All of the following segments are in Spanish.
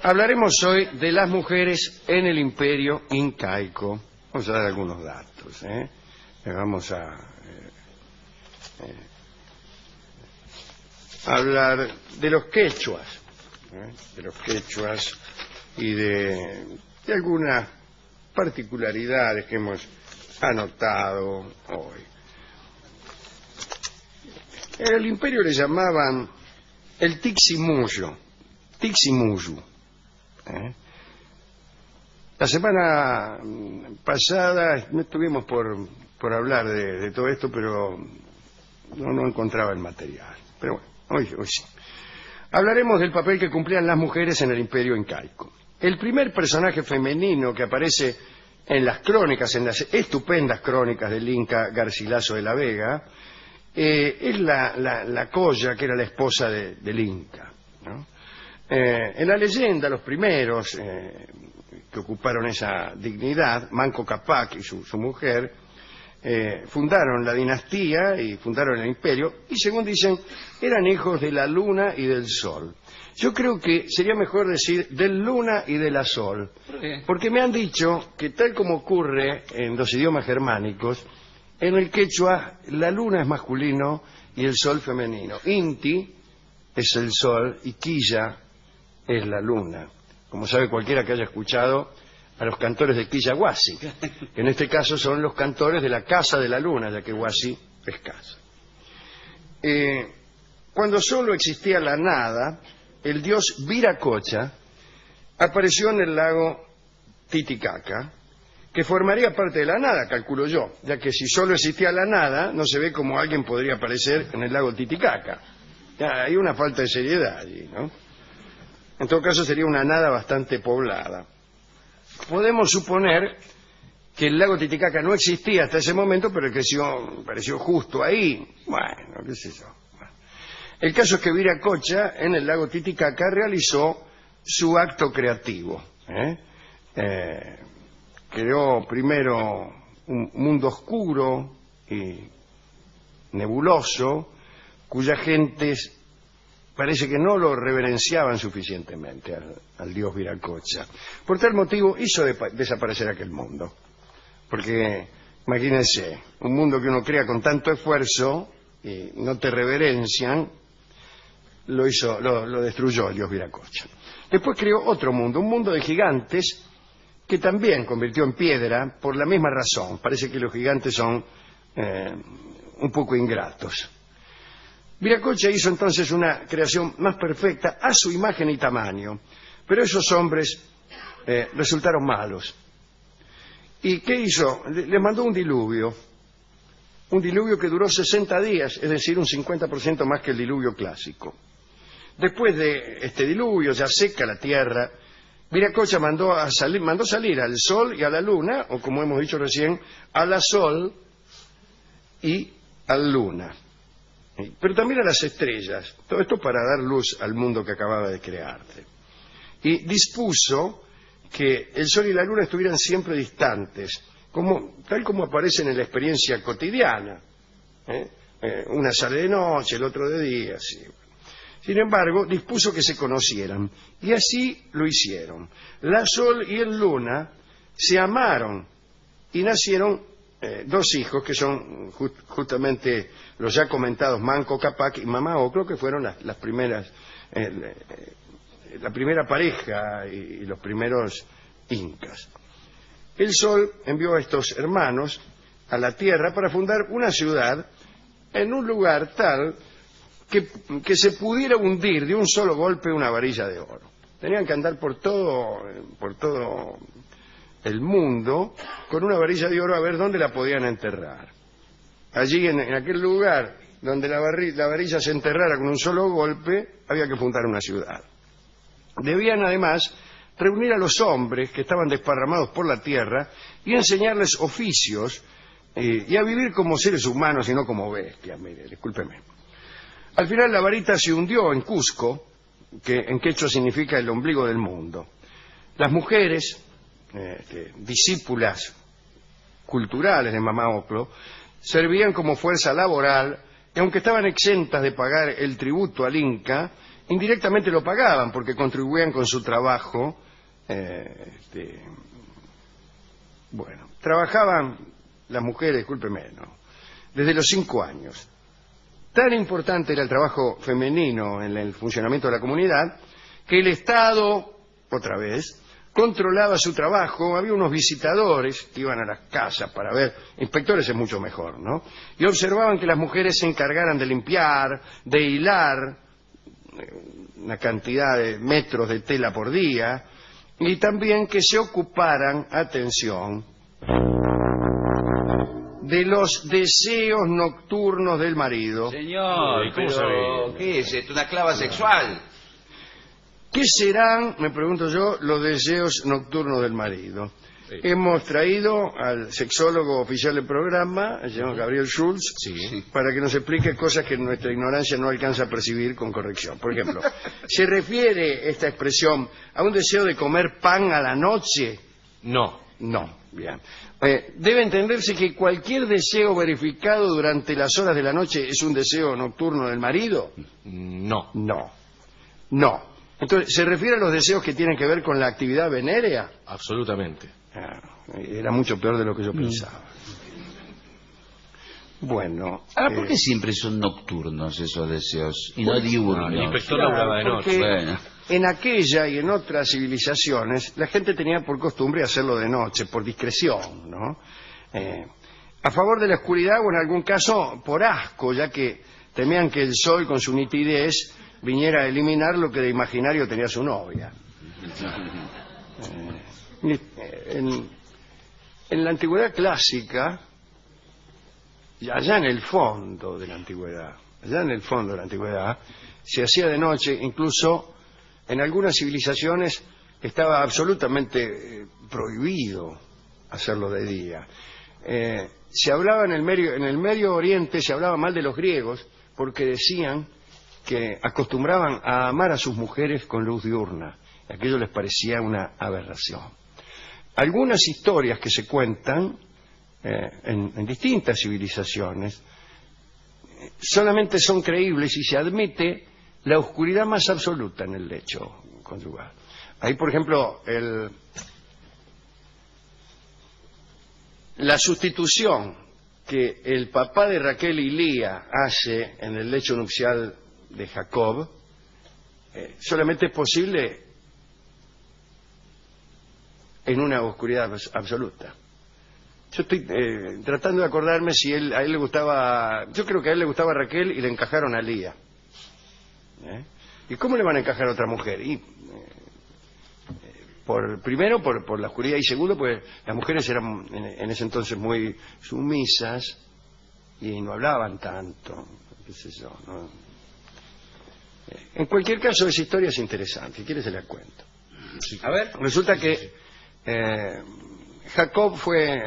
Hablaremos hoy de las mujeres en el imperio incaico. Vamos a dar algunos datos. Vamos a hablar de los quechuas, y de algunas particularidades que hemos anotado hoy. En el imperio le llamaban el Tiximuyo. La semana pasada no estuvimos por hablar de todo esto, pero no encontraba el material. Pero bueno, hoy sí. Hablaremos del papel que cumplían las mujeres en el imperio incaico. El primer personaje femenino que aparece en las crónicas, en las estupendas crónicas del Inca Garcilaso de la Vega, es la Colla, que era la esposa del Inca, ¿no? En la leyenda, los primeros que ocuparon esa dignidad, Manco Cápac y su mujer, fundaron la dinastía y fundaron el imperio, y según dicen, eran hijos de la luna y del sol. Yo creo que sería mejor decir del luna y de la sol, porque me han dicho que tal como ocurre en los idiomas germánicos, en el quechua la luna es masculino y el sol femenino. Inti es el sol y Quilla es la luna, como sabe cualquiera que haya escuchado a los cantores de Quilla Huasi, que en este caso son los cantores de la Casa de la Luna, ya que Huasi es casa. Cuando solo existía la nada, el dios Viracocha apareció en el lago Titicaca, que formaría parte de la nada, calculo yo, ya que si solo existía la nada, no se ve cómo alguien podría aparecer en el lago Titicaca. Ya, hay una falta de seriedad allí, ¿no? En todo caso sería una nada bastante poblada. Podemos suponer que el lago Titicaca no existía hasta ese momento, pero apareció justo ahí. Bueno, qué sé yo. Bueno. El caso es que Viracocha en el lago Titicaca realizó su acto creativo. Creó primero un mundo oscuro y nebuloso, cuya gentes parece que no lo reverenciaban suficientemente al dios Viracocha. Por tal motivo hizo desaparecer aquel mundo. Porque, imagínense, un mundo que uno crea con tanto esfuerzo y no te reverencian, lo destruyó el dios Viracocha. Después creó otro mundo, un mundo de gigantes, que también convirtió en piedra por la misma razón. Parece que los gigantes son un poco ingratos. Viracocha hizo entonces una creación más perfecta a su imagen y tamaño, pero esos hombres resultaron malos. ¿Y qué hizo? Les mandó un diluvio que duró 60 días, es decir, un 50% más que el diluvio clásico. Después de este diluvio, ya seca la tierra, Viracocha mandó salir al sol y a la luna, o como hemos dicho recién, a la sol y a la luna. Pero también a las estrellas, todo esto para dar luz al mundo que acababa de crearse. Y dispuso que el sol y la luna estuvieran siempre distantes, tal como aparecen en la experiencia cotidiana. Una sale de noche, el otro de día, así. Sin embargo, dispuso que se conocieran, y así lo hicieron. La sol y el luna se amaron y nacieron dos hijos que son justamente los ya comentados Manco Cápac y Mama Ocllo, que fueron las primeras, la primera pareja y los primeros incas. El sol envió a estos hermanos a la tierra para fundar una ciudad en un lugar tal que se pudiera hundir de un solo golpe una varilla de oro. Tenían que andar por todo el mundo con una varilla de oro a ver dónde la podían enterrar. Allí en aquel lugar donde la varilla se enterrara con un solo golpe, había que fundar una ciudad. Debían además reunir a los hombres que estaban desparramados por la tierra y enseñarles oficios y a vivir como seres humanos y no como bestias. Mire, discúlpeme. Al final la varita se hundió en Cusco, que en quechua significa el ombligo del mundo. Las mujeres, discípulas culturales de Mama Ocllo, servían como fuerza laboral y aunque estaban exentas de pagar el tributo al Inca, indirectamente lo pagaban porque contribuían con su trabajo. Bueno, trabajaban las mujeres, discúlpeme, ¿no?, desde los 5 años. Tan importante era el trabajo femenino en el funcionamiento de la comunidad que el Estado, otra vez, controlaba su trabajo. Había unos visitadores que iban a las casas para ver, inspectores es mucho mejor, ¿no?, y observaban que las mujeres se encargaran de limpiar, de hilar una cantidad de metros de tela por día, y también que se ocuparan, atención, de los deseos nocturnos del marido. Señor, pero ¿qué es esto? ¿Una clava sexual? ¿Qué serán, me pregunto yo, los deseos nocturnos del marido? Sí. Hemos traído al sexólogo oficial del programa, el señor Gabriel Schulz, Sí. para que nos explique cosas que nuestra ignorancia no alcanza a percibir con corrección. Por ejemplo, ¿se refiere esta expresión a un deseo de comer pan a la noche? No. No, bien. Debe entenderse que cualquier deseo verificado durante las horas de la noche es un deseo nocturno del marido. No. No, no. Entonces, ¿se refiere a los deseos que tienen que ver con la actividad venérea? Absolutamente. Era mucho peor de lo que yo pensaba. Bueno. Ahora, ¿por qué siempre son nocturnos esos deseos y no diurnos? El inspector laburaba de noche. Bueno. En aquella y en otras civilizaciones, la gente tenía por costumbre hacerlo de noche, por discreción, ¿no? A favor de la oscuridad o en algún caso por asco, ya que temían que el sol con su nitidez viniera a eliminar lo que de imaginario tenía su novia. En la antigüedad clásica, y allá en el fondo de la antigüedad, se hacía de noche. Incluso en algunas civilizaciones estaba absolutamente prohibido hacerlo de día. Se hablaba en el Medio Oriente, se hablaba mal de los griegos porque decían que acostumbraban a amar a sus mujeres con luz diurna. Aquello les parecía una aberración. Algunas historias que se cuentan en distintas civilizaciones solamente son creíbles si se admite la oscuridad más absoluta en el lecho conyugal. Ahí, por ejemplo, la sustitución que el papá de Raquel y Lía hace en el lecho nupcial de Jacob solamente es posible en una oscuridad absoluta. Yo estoy tratando de acordarme si a él le gustaba. Yo creo que a él le gustaba Raquel y le encajaron a Lía. ¿Y cómo le van a encajar a otra mujer? Primero por la oscuridad, y segundo pues las mujeres eran en ese entonces muy sumisas y no hablaban tanto, qué sé yo, ¿no? En cualquier caso, esa historia es interesante. Si quiere se la cuento. Sí. A ver. Resulta que Jacob fue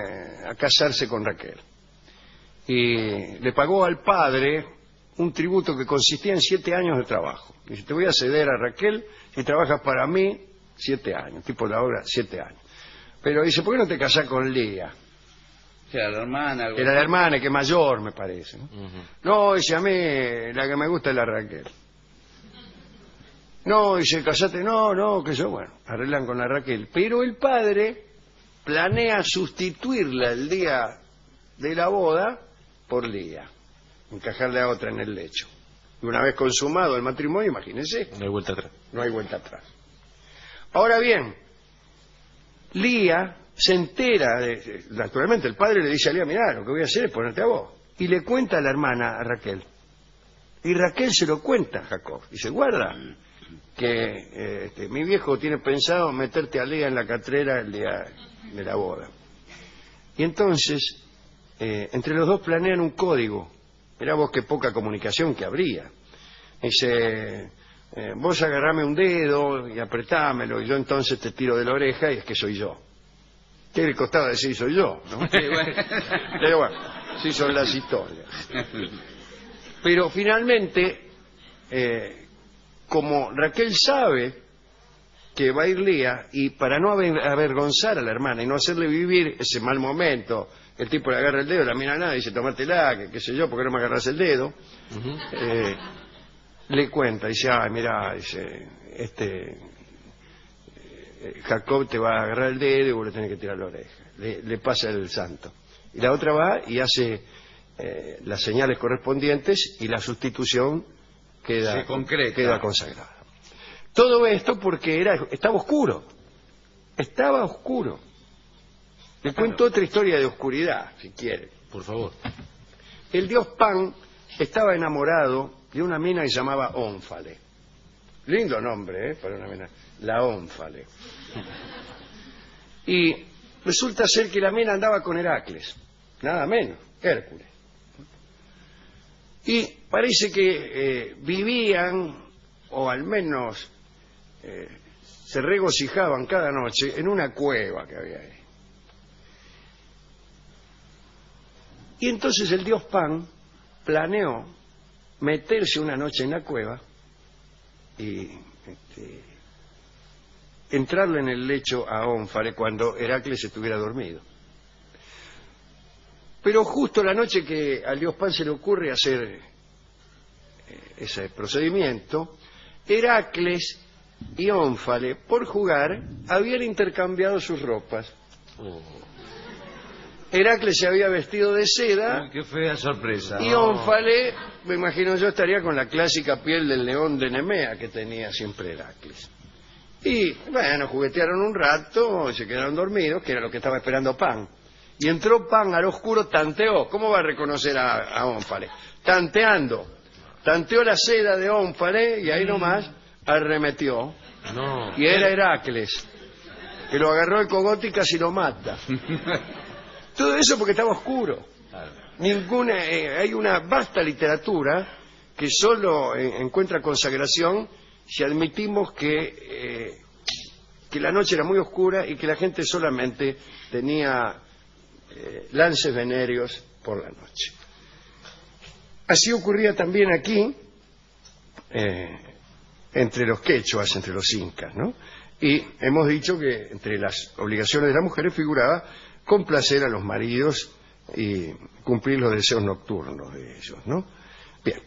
a casarse con Raquel y le pagó al padre un tributo que consistía en 7 años de trabajo. Dice: te voy a ceder a Raquel si trabajas para mí 7 años, tipo la obra 7 años. Pero dice: ¿por qué no te casás con Lía? Era la hermana. Era la hermana, que es mayor, me parece, ¿no? No, dice: a mí la que me gusta es la Raquel. No, dice: casate. No, que yo, bueno, arreglan con la Raquel. Pero el padre planea sustituirla el día de la boda por Lía, encajarle a otra en el lecho. Y una vez consumado el matrimonio, imagínense, No hay vuelta atrás. no hay vuelta atrás. Ahora bien, Lía se entera, naturalmente el padre le dice a Lía: mirá, lo que voy a hacer es ponerte a vos. Y le cuenta a la hermana, a Raquel. Y Raquel se lo cuenta a Jacob. Dice: guarda, que mi viejo tiene pensado meterte a Lía en la catrera el día de la boda. Y entonces, entre los dos planean un código. Mirá vos qué poca comunicación que habría. Dice: vos agarrame un dedo y apretámelo, y yo entonces te tiro de la oreja y es que soy yo. ¿Qué le costaba decir soy yo, no? Pero bueno, sí son las historias. Pero finalmente, como Raquel sabe que va a ir Lía, y para no avergonzar a la hermana y no hacerle vivir ese mal momento, el tipo le agarra el dedo, la mira nada y dice: tomátela, que qué sé yo, ¿por qué no me agarras el dedo? le cuenta, dice, ay, mira, dice, Jacob te va a agarrar el dedo y vos le tenés que tirar la oreja. Le pasa el santo. Y la otra va y hace las señales correspondientes y la sustitución queda consagrada. Todo esto porque estaba oscuro. Estaba oscuro. Le cuento otra historia de oscuridad, si quiere. Por favor. El dios Pan estaba enamorado de una mina que se llamaba Ónfale. Lindo nombre, para una mina. La Ónfale. Y resulta ser que la mina andaba con Heracles. Nada menos, Hércules. Y parece que vivían, o al menos se regocijaban cada noche en una cueva que había ahí. Y entonces el dios Pan planeó meterse una noche en la cueva y entrarle en el lecho a Ónfale cuando Heracles estuviera dormido. Pero justo la noche que al dios Pan se le ocurre hacer ese procedimiento, Heracles y Ónfale, por jugar, habían intercambiado sus ropas. Heracles se había vestido de seda. Qué fea sorpresa. Y Ónfale, me imagino yo, estaría con la clásica piel del león de Nemea que tenía siempre Heracles. Y, bueno, juguetearon un rato, se quedaron dormidos, que era lo que estaba esperando Pan. Y entró Pan al oscuro, tanteó. ¿Cómo va a reconocer a Ónfale? Tanteando. Tanteó la seda de Ónfale y ahí nomás arremetió. No. Y era Heracles, que lo agarró el cogote y casi lo mata. Todo eso porque estaba oscuro. Hay una vasta literatura que solo encuentra consagración si admitimos que la noche era muy oscura y que la gente solamente tenía lances venéreos por la noche. Así ocurría también aquí, entre los quechuas, entre los incas, ¿no? Y hemos dicho que entre las obligaciones de las mujeres figuraba complacer a los maridos y cumplir los deseos nocturnos de ellos, ¿no? Bien.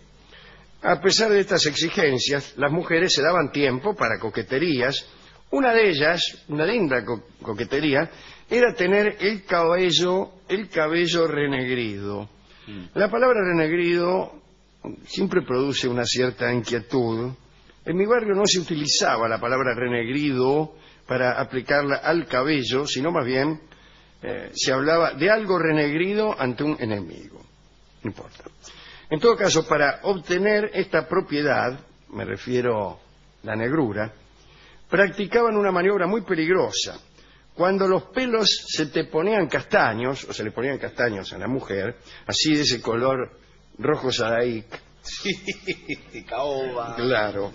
A pesar de estas exigencias, las mujeres se daban tiempo para coqueterías. Una de ellas, una linda coquetería, era tener el cabello renegrido. La palabra renegrido siempre produce una cierta inquietud. En mi barrio no se utilizaba la palabra renegrido para aplicarla al cabello, sino más bien se hablaba de algo renegrido ante un enemigo. No importa. En todo caso, para obtener esta propiedad, me refiero la negrura, practicaban una maniobra muy peligrosa. Cuando los pelos se te ponían castaños, o se le ponían castaños a la mujer, así de ese color rojo sadaic, caoba. Claro,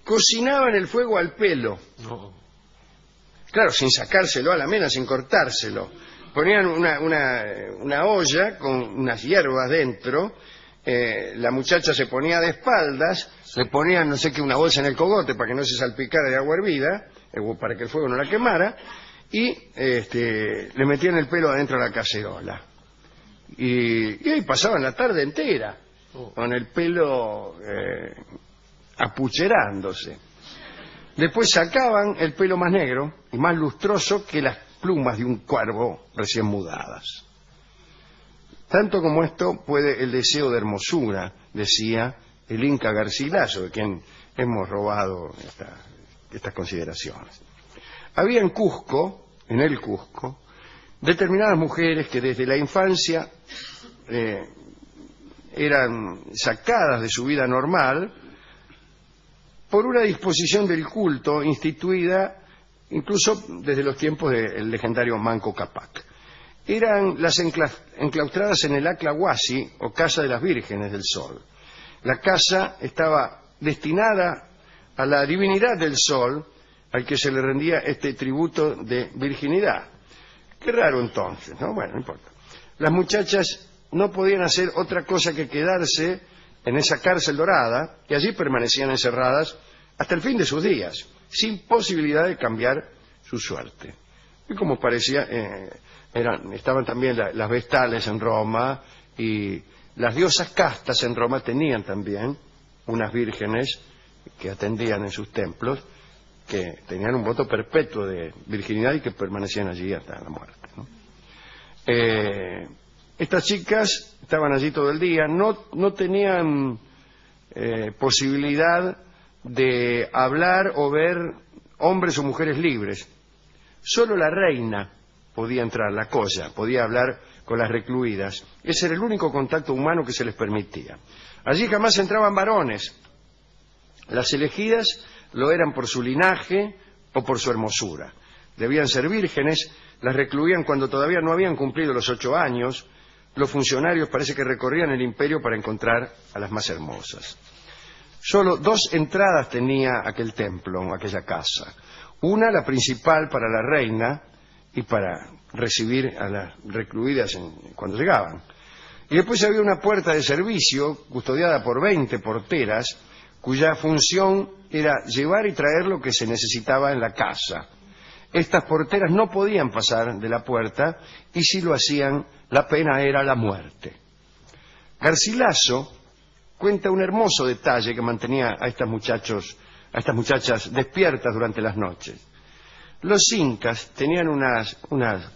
cocinaban el fuego al pelo. No. Claro, sin sacárselo a la mena, sin cortárselo. Ponían una olla con unas hierbas dentro, la muchacha se ponía de espaldas, le ponían no sé qué, una bolsa en el cogote para que no se salpicara de agua hervida, para que el fuego no la quemara, y le metían el pelo adentro de la cacerola. Y ahí pasaban la tarde entera con el pelo apucherándose. Después sacaban el pelo más negro y más lustroso que las plumas de un cuervo recién mudadas. Tanto como esto puede el deseo de hermosura, decía el Inca Garcilaso, de quien hemos robado estas consideraciones. Había en el Cusco, determinadas mujeres que desde la infancia eran sacadas de su vida normal por una disposición del culto instituida incluso desde los tiempos del legendario Manco Cápac. Eran las enclaustradas en el Aclahuasi, o Casa de las Vírgenes del Sol. La casa estaba destinada a la divinidad del Sol, al que se le rendía este tributo de virginidad. Qué raro entonces, ¿no? Bueno, no importa. Las muchachas no podían hacer otra cosa que quedarse en esa cárcel dorada, y allí permanecían encerradas hasta el fin de sus días, sin posibilidad de cambiar su suerte. Y como parecía, estaban también las vestales en Roma, y las diosas castas en Roma tenían también unas vírgenes que atendían en sus templos, que tenían un voto perpetuo de virginidad y que permanecían allí hasta la muerte, ¿no? Estas chicas estaban allí todo el día, no tenían posibilidad de hablar o ver hombres o mujeres libres. Solo la reina podía entrar, la Colla, podía hablar con las recluidas. Ese era el único contacto humano que se les permitía. Allí jamás entraban varones. Las elegidas lo eran por su linaje o por su hermosura. Debían ser vírgenes, las recluían cuando todavía no habían cumplido los 8 años. Los funcionarios parece que recorrían el imperio para encontrar a las más hermosas. Solo 2 entradas tenía aquel templo, aquella casa. Una, la principal para la reina y para recibir a las recluidas cuando llegaban. Y después había una puerta de servicio custodiada por 20 porteras, cuya función era llevar y traer lo que se necesitaba en la casa. Estas porteras no podían pasar de la puerta y si lo hacían, la pena era la muerte. Garcilaso cuenta un hermoso detalle que mantenía a estas muchachas despiertas durante las noches. Los incas tenían unas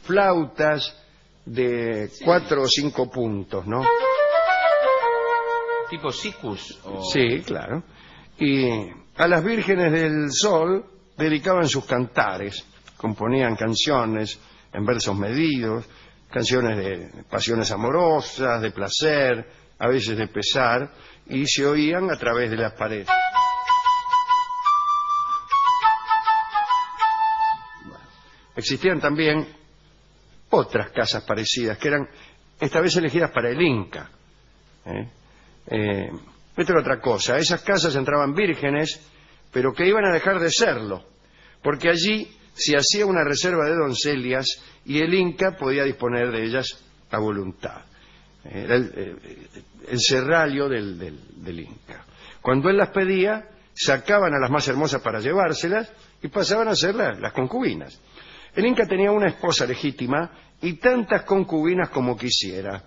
flautas de 4 o 5 puntos, ¿no? ¿Tipo sikus? O... Sí, claro. Y a las vírgenes del sol dedicaban sus cantares, componían canciones en versos medidos, canciones de pasiones amorosas, de placer, a veces de pesar, y se oían a través de las paredes. Existían también otras casas parecidas, que eran esta vez elegidas para el Inca. Esto era otra cosa. Esas casas entraban vírgenes, pero que iban a dejar de serlo, porque allí se hacía una reserva de doncellas y el Inca podía disponer de ellas a voluntad. Era el serralio del Inca. Cuando él las pedía, sacaban a las más hermosas para llevárselas y pasaban a ser las concubinas. El Inca tenía una esposa legítima y tantas concubinas como quisiera.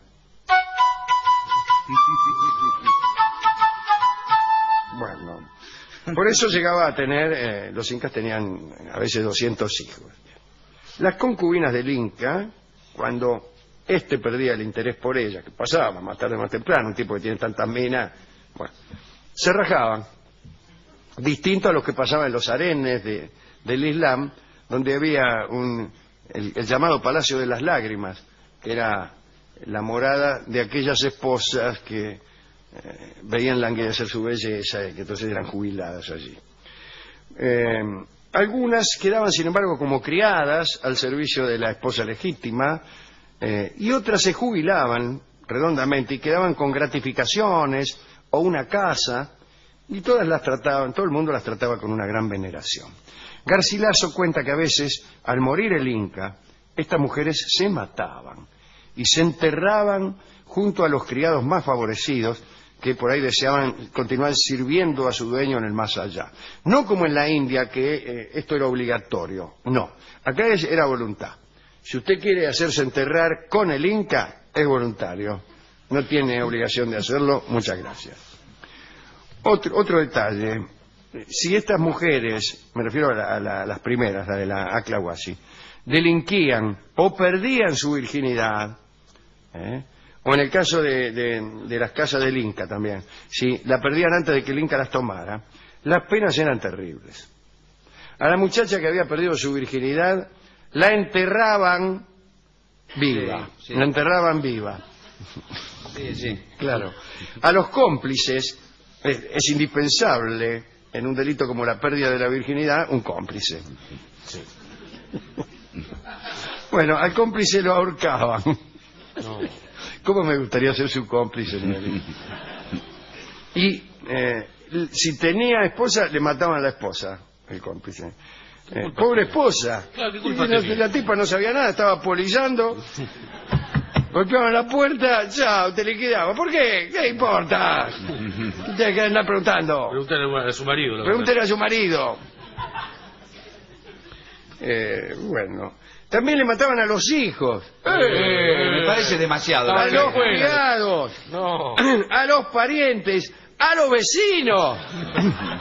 Bueno, por eso llegaba a tener, los incas tenían a veces 200 hijos. Las concubinas del Inca, cuando éste perdía el interés por ella, que pasaba más tarde o más temprano, un tipo que tiene tantas minas, bueno, se rajaban. Distinto a lo que pasaba en los harenes del Islam, donde había el llamado Palacio de las Lágrimas, que era la morada de aquellas esposas que veían languidecer su belleza y que entonces eran jubiladas allí. Algunas quedaban, sin embargo, como criadas al servicio de la esposa legítima, y otras se jubilaban redondamente y quedaban con gratificaciones o una casa, y todas las trataban, todo el mundo las trataba con una gran veneración. Garcilaso cuenta que a veces, al morir el Inca, estas mujeres se mataban y se enterraban junto a los criados más favorecidos que por ahí deseaban continuar sirviendo a su dueño en el más allá. No como en la India, que esto era obligatorio, no. Acá era voluntad. Si usted quiere hacerse enterrar con el Inca, es voluntario. No tiene obligación de hacerlo, muchas gracias. Otro detalle. Si estas mujeres, me refiero a las primeras, la de la Aclahuasi, delinquían o perdían su virginidad, o en el caso de las casas del Inca también, si la perdían antes de que el Inca las tomara, las penas eran terribles. A la muchacha que había perdido su virginidad, la enterraban viva, sí. La enterraban viva. Sí. Claro. A los cómplices, es indispensable en un delito como la pérdida de la virginidad, un cómplice. Sí. Bueno, al cómplice lo ahorcaban. No. ¿Cómo me gustaría ser su cómplice, señorita? Y si tenía esposa, le mataban a la esposa, el cómplice. Pobre esposa. Claro, ¿qué culpa la tipa no sabía nada, estaba polillando. Golpeaban la puerta, chao, te liquidaba. ¿Por qué? ¿Qué importa? Tienes que andar preguntando. Pregúntale a su marido. Pregúntale a su marido. Bueno. También le mataban a los hijos. Me parece demasiado. A los criados. No. A los parientes. ¡A los vecinos!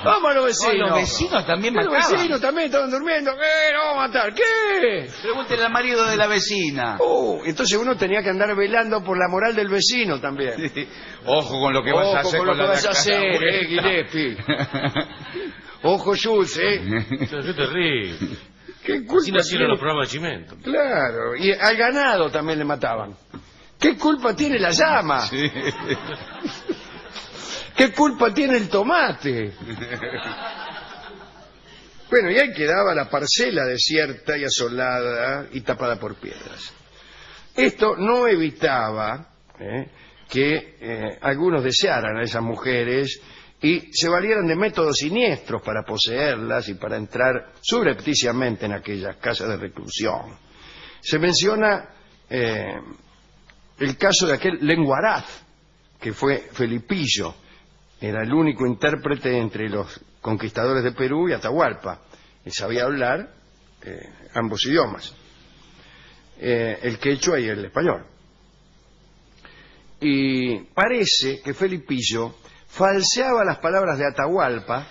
¡Vamos a los vecinos! Los vecinos también Los mataban. vecinos también estaban durmiendo. ¿Qué? ¿Lo vamos a matar? ¿Qué? Pregúntele al marido de la vecina. Entonces uno tenía que andar velando por la moral del vecino también. Sí. Ojo con lo que vas a hacer con lo que la vas a casa hacer, abuela. Gillespie. Ojo, Schultz, Qué terrible. ¿Qué culpa Así nacieron tiene? los programas de Chimento. Claro, y al ganado también le mataban. ¿Qué culpa tiene la llama? Sí. ¿Qué culpa tiene el tomate? Bueno, y ahí quedaba la parcela desierta y asolada y tapada por piedras. Esto no evitaba que algunos desearan a esas mujeres y se valieran de métodos siniestros para poseerlas y para entrar subrepticiamente en aquellas casas de reclusión. Se menciona el caso de aquel lenguaraz, que fue Felipillo. Era el único intérprete entre los conquistadores de Perú y Atahualpa. Y sabía hablar ambos idiomas, el quechua y el español. Y parece que Felipillo falseaba las palabras de Atahualpa,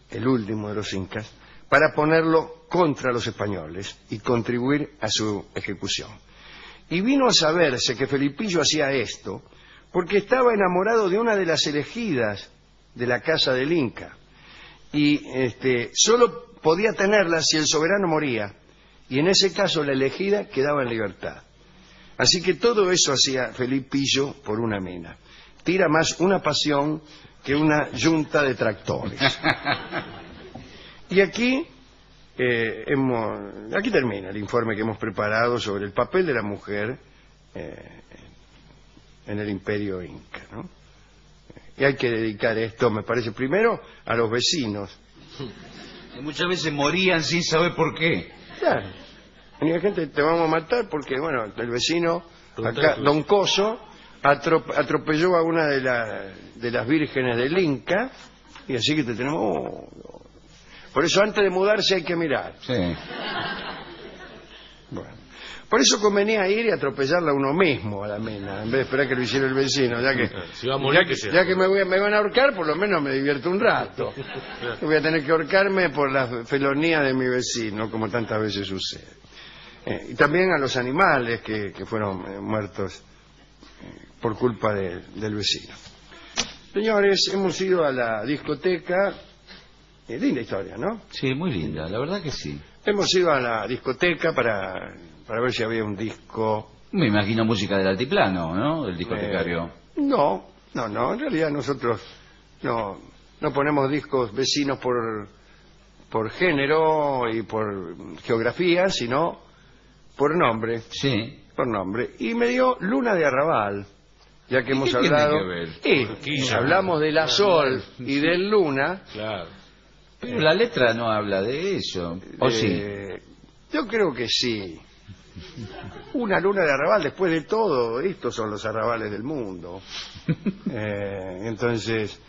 el último de los incas, para ponerlo contra los españoles y contribuir a su ejecución. Y vino a saberse que Felipillo hacía esto porque estaba enamorado de una de las elegidas de la casa del Inca. Y solo podía tenerla si el soberano moría. Y en ese caso la elegida quedaba en libertad. Así que todo eso hacía Felipillo por una mina. Tira más una pasión que una yunta de tractores. Y aquí aquí termina el informe que hemos preparado sobre el papel de la mujer en el imperio inca, ¿no? Y hay que dedicar esto, me parece, primero a los vecinos. Y muchas veces morían sin saber por qué. Claro. Y la gente, te vamos a matar porque, bueno, el vecino, acá, Don Coso, atropelló a una de las vírgenes del Inca, y así que te tenemos... Por eso antes de mudarse hay que mirar. Sí. Bueno. Por eso convenía ir y atropellarla uno mismo a la mina, en vez de esperar que lo hiciera el vecino, ya que, Si va a morir, que sea. ya que me van a ahorcar, por lo menos me divierto un rato. Voy a tener que ahorcarme por la felonía de mi vecino, como tantas veces sucede. Y también a los animales que fueron muertos por culpa del vecino. Señores, hemos ido a la discoteca. Linda historia, ¿no? Sí, muy linda, la verdad que sí. Hemos ido a la discoteca para ver si había un disco. Me imagino música del altiplano, ¿no? El discotecario. No, en realidad nosotros no ponemos discos vecinos por género y por geografía, sino por nombre. Sí. Por nombre. Y me dio Luna de Arrabal, ya que ¿Y hemos qué tiene hablado. que ver? Sí, Urquiza. hablamos de la Sol y del Luna. Claro. Pero la letra no habla de eso. ¿O sí? Yo creo que sí. Una luna de arrabal, después de todo, estos son los arrabales del mundo. Entonces,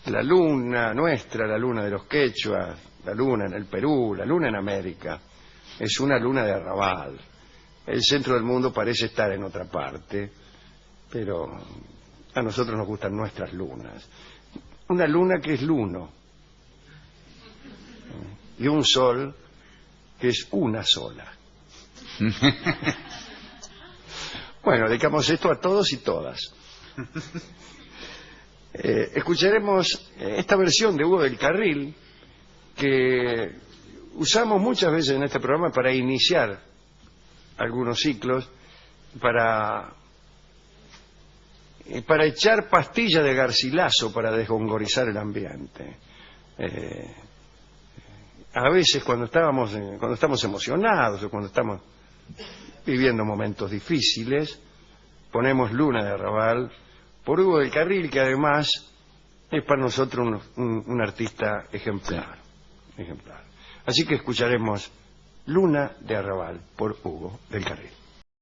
la luna nuestra, la luna de los quechuas, la luna en el Perú, la luna en América, es una luna de arrabal. El centro del mundo parece estar en otra parte, pero a nosotros nos gustan nuestras lunas. Una luna que es luno. Y un sol que es una sola. Bueno, dedicamos esto a todos y todas. Escucharemos esta versión de Hugo del Carril que usamos muchas veces en este programa para iniciar algunos ciclos, para echar pastillas de Garcilaso para desgongorizar el ambiente. A veces cuando estamos emocionados o cuando estamos viviendo momentos difíciles, ponemos Luna de Arrabal por Hugo del Carril, que además es para nosotros un artista ejemplar. Así que escucharemos Luna de Arrabal por Hugo del Carril.